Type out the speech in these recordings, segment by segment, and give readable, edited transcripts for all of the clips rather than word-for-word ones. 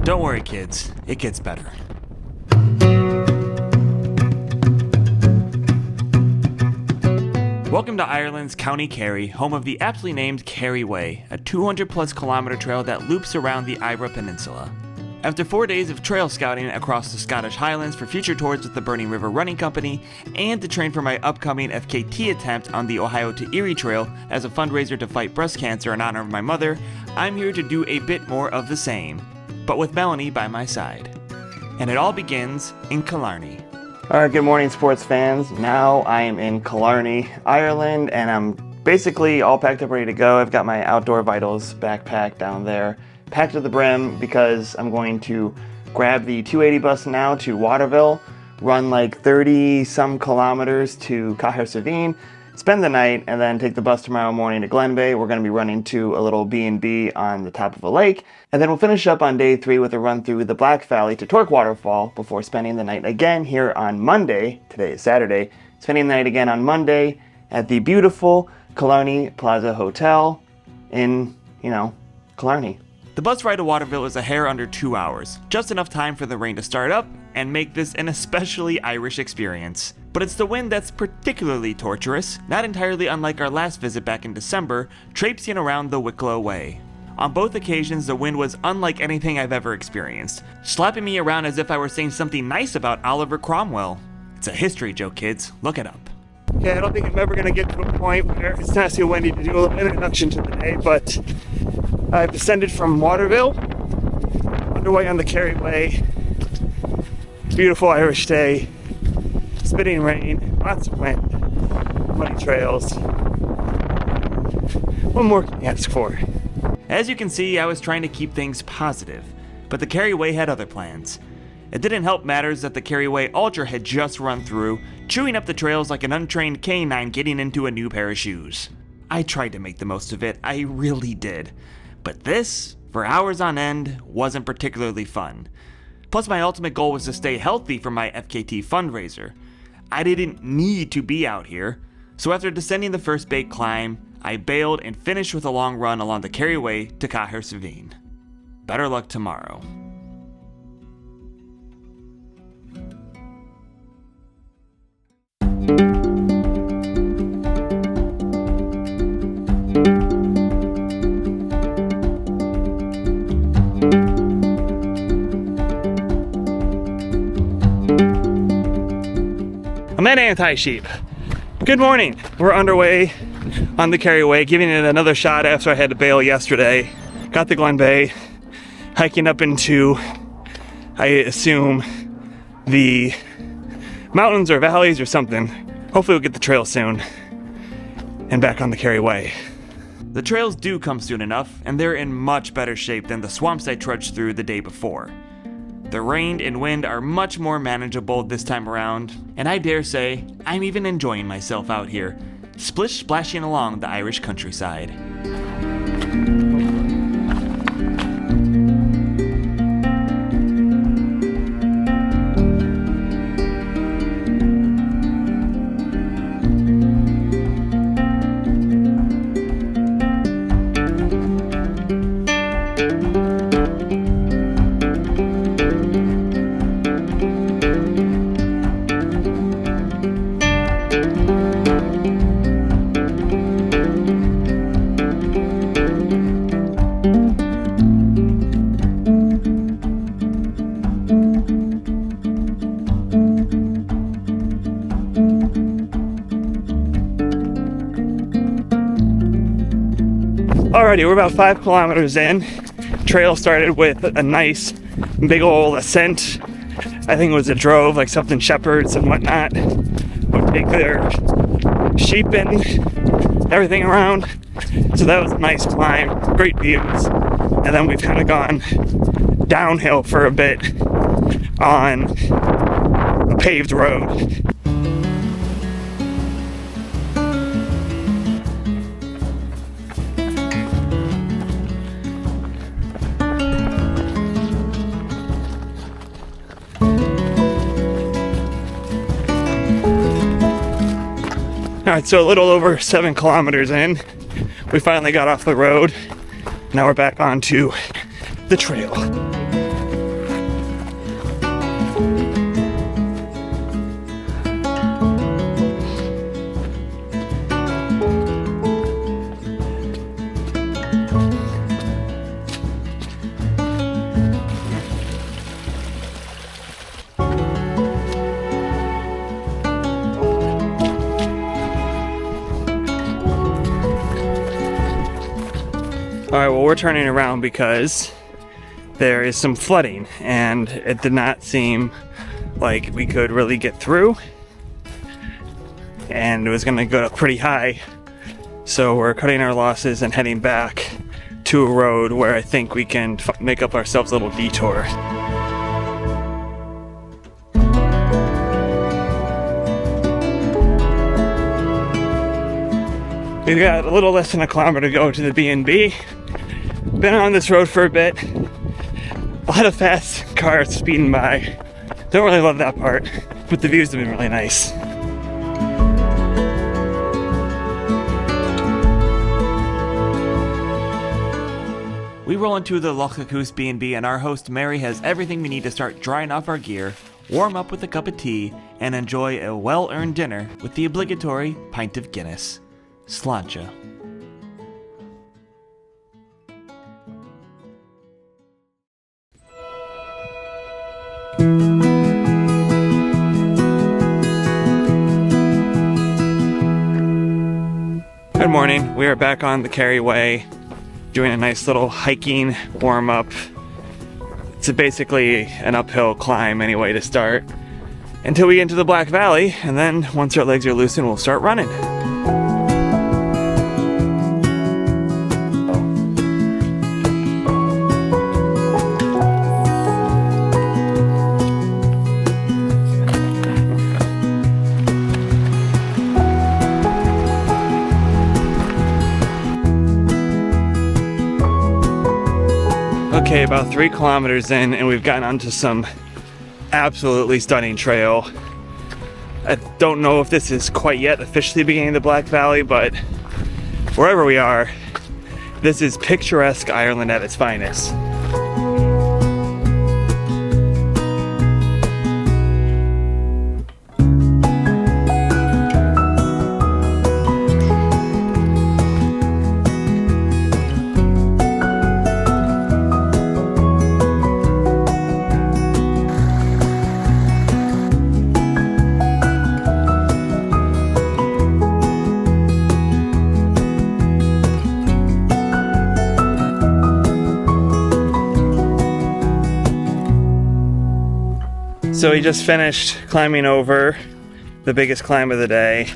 Don't worry, kids. It gets better. Welcome to Ireland's County Kerry, home of the aptly named Kerry Way, a 200-plus kilometer trail that loops around the Iveragh Peninsula. After 4 days of trail scouting across the Scottish Highlands for future tours with the Burning River Running Company, and to train for my upcoming FKT attempt on the Ohio to Erie Trail as a fundraiser to fight breast cancer in honor of my mother, I'm here to do a bit more of the same, but with Melanie by my side. And it all begins in Killarney. Alright, good morning sports fans. Now I am in Killarney, Ireland, and I'm basically all packed up, ready to go. I've got my Outdoor Vitals backpack down there, packed to the brim, because I'm going to grab the 280 bus now to Waterville, run like 30 some kilometers to Cahersiveen, spend the night, and then take the bus tomorrow morning to Glenbeigh. We're going to be running to a little B&B on the top of a lake, and then we'll finish up on day 3 with a run through the Black Valley to Torc Waterfall before spending the night again here on Monday. Today is Saturday. Spending the night again on Monday at the beautiful Killarney Plaza Hotel in, Killarney. The bus ride to Waterville is a hair under 2 hours, just enough time for the rain to start up and make this an especially Irish experience. But it's the wind that's particularly torturous, not entirely unlike our last visit back in December, traipsing around the Wicklow Way. On both occasions, the wind was unlike anything I've ever experienced, slapping me around as if I were saying something nice about Oliver Cromwell. It's a history joke, kids. Look it up. Okay, I don't think I'm ever going to get to a point where it's not too windy to do a little introduction to the day, but I've descended from Waterville, underway on the Kerry Way. Beautiful Irish day, spitting rain, lots of wind, muddy trails. What more can you ask for? As you can see, I was trying to keep things positive, but the Kerry Way had other plans. It didn't help matters that the Kerry Way Ultra had just run through, chewing up the trails like an untrained canine getting into a new pair of shoes. I tried to make the most of it, I really did. But this, for hours on end, wasn't particularly fun. Plus my ultimate goal was to stay healthy for my FKT fundraiser. I didn't need to be out here, so after descending the first big climb, I bailed and finished with a long run along the Kerry Way to Cahersiveen. Better luck tomorrow. I'm at Anti-Sheep. Good morning. We're underway on the Kerry Way, giving it another shot after I had to bail yesterday. Got the Glenbeigh, hiking up into, I assume, the mountains or valleys or something. Hopefully we'll get the trail soon and back on the Kerry Way. The trails do come soon enough, and they're in much better shape than the swamps I trudged through the day before. The rain and wind are much more manageable this time around, and I dare say I'm even enjoying myself out here, splish-splashing along the Irish countryside. Alrighty, we're about 5 kilometers in. Trail started with a nice big old ascent. I think it was a drove, like something shepherds and whatnot would take their sheep and everything around. So that was a nice climb, great views. And then we've kind of gone downhill for a bit on a paved road. Alright, so a little over 7 kilometers in, we finally got off the road. Now we're back onto the trail. Alright, well, we're turning around because there is some flooding and it did not seem like we could really get through, and it was going to go up pretty high, so we're cutting our losses and heading back to a road where I think we can make up ourselves a little detour. We've got a little less than a kilometer to go to the B&B. Been on this road for a bit. A lot of fast cars speeding by. Don't really love that part, but the views have been really nice. We roll into the Lough Acoose B&B, and our host Mary has everything we need to start drying off our gear, warm up with a cup of tea, and enjoy a well-earned dinner with the obligatory pint of Guinness. Sláinte. Good morning. We are back on the Kerry Way, doing a nice little hiking warm-up. It's basically an uphill climb anyway to start, until we get into the Black Valley, and then once our legs are loosened, we'll start running. Okay, about 3 kilometers in, and we've gotten onto some absolutely stunning trail. I don't know if this is quite yet officially beginning the Black Valley, but wherever we are, this is picturesque Ireland at its finest. So we just finished climbing over the biggest climb of the day,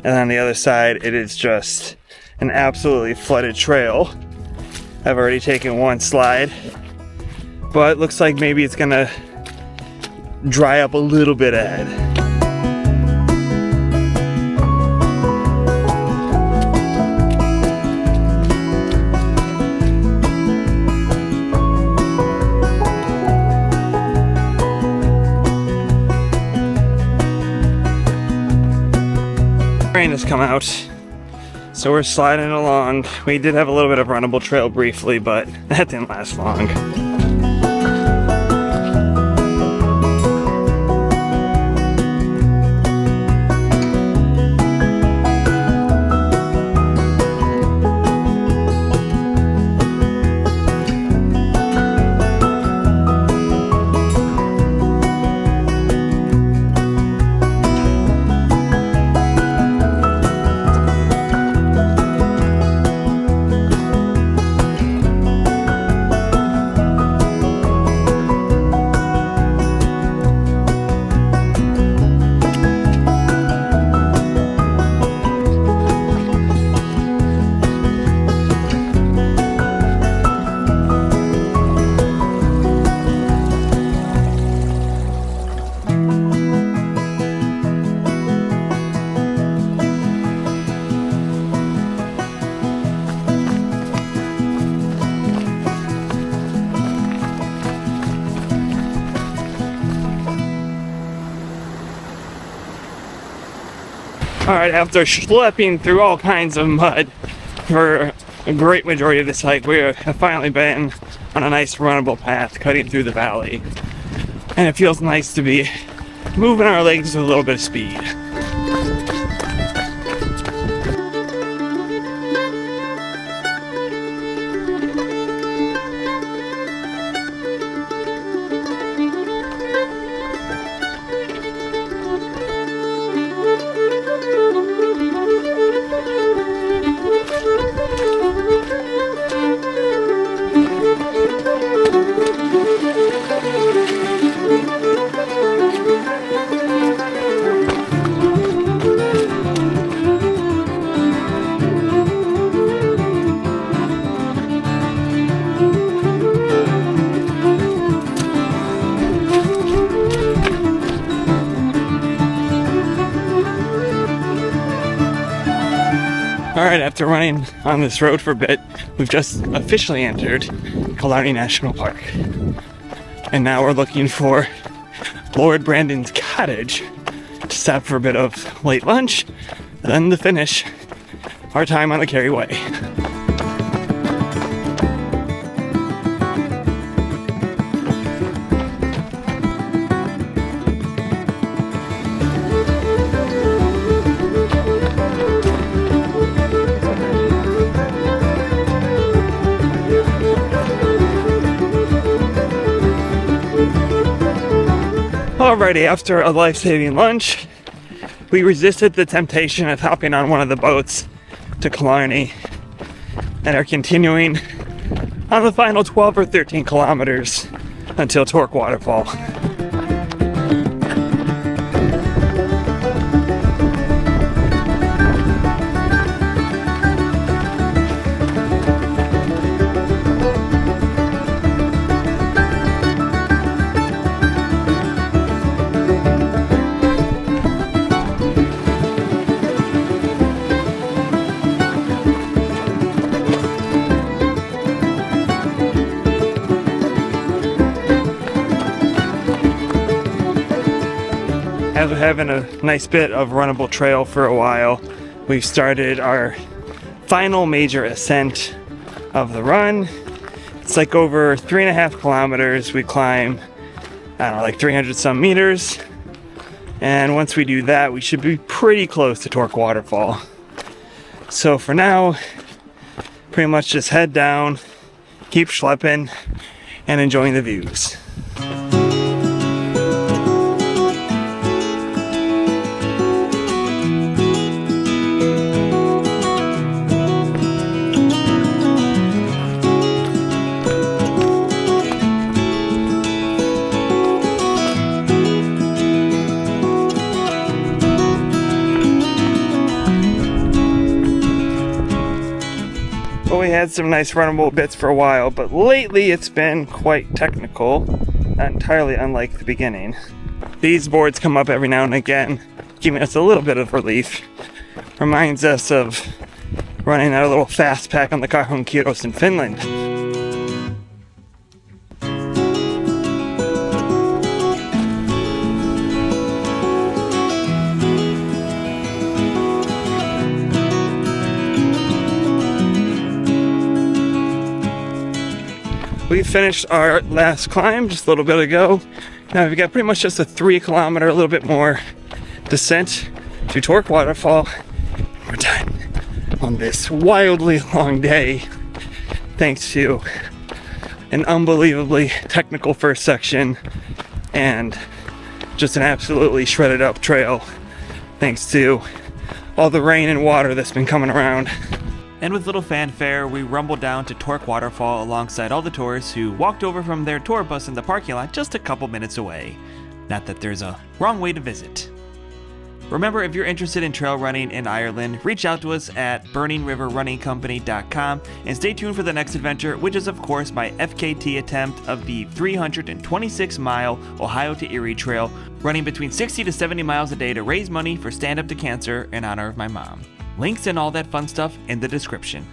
and on the other side it is just an absolutely flooded trail. I've already taken one slide, but it looks like maybe it's gonna dry up a little bit ahead. Rain has come out, so we're sliding along. We did have a little bit of runnable trail briefly, but that didn't last long. Alright, after schlepping through all kinds of mud for a great majority of this hike, we have finally been on a nice runnable path cutting through the valley. And it feels nice to be moving our legs with a little bit of speed. Alright, after running on this road for a bit, we've just officially entered Killarney National Park. And now we're looking for Lord Brandon's cottage to stop for a bit of late lunch, then to finish our time on the Kerry Way. Alrighty, after a life-saving lunch, we resisted the temptation of hopping on one of the boats to Killarney and are continuing on the final 12 or 13 kilometers until Torc Waterfall. As we're having a nice bit of runnable trail for a while, we've started our final major ascent of the run. It's like over 3.5 kilometers. We climb, I don't know, like 300 some meters. And once we do that, we should be pretty close to Torc Waterfall. So for now, pretty much just head down, keep schlepping, and enjoying the views. Well, we had some nice runnable bits for a while, but lately it's been quite technical, not entirely unlike the beginning. These boards come up every now and again, giving us a little bit of relief. Reminds us of running our little fast pack on the Cahersiveen in Finland. We finished our last climb just a little bit ago. Now we've got pretty much just a 3 kilometer, a little bit more descent to Torc Waterfall. We're done on this wildly long day, thanks to an unbelievably technical first section and just an absolutely shredded up trail, thanks to all the rain and water that's been coming around. And with little fanfare, we rumbled down to Torc Waterfall alongside all the tourists who walked over from their tour bus in the parking lot just a couple minutes away. Not that there's a wrong way to visit. Remember, if you're interested in trail running in Ireland, reach out to us at burningriverrunningcompany.com and stay tuned for the next adventure, which is of course my FKT attempt of the 326-mile Ohio to Erie Trail, running between 60 to 70 miles a day to raise money for Stand Up to Cancer in honor of my mom. Links and all that fun stuff in the description.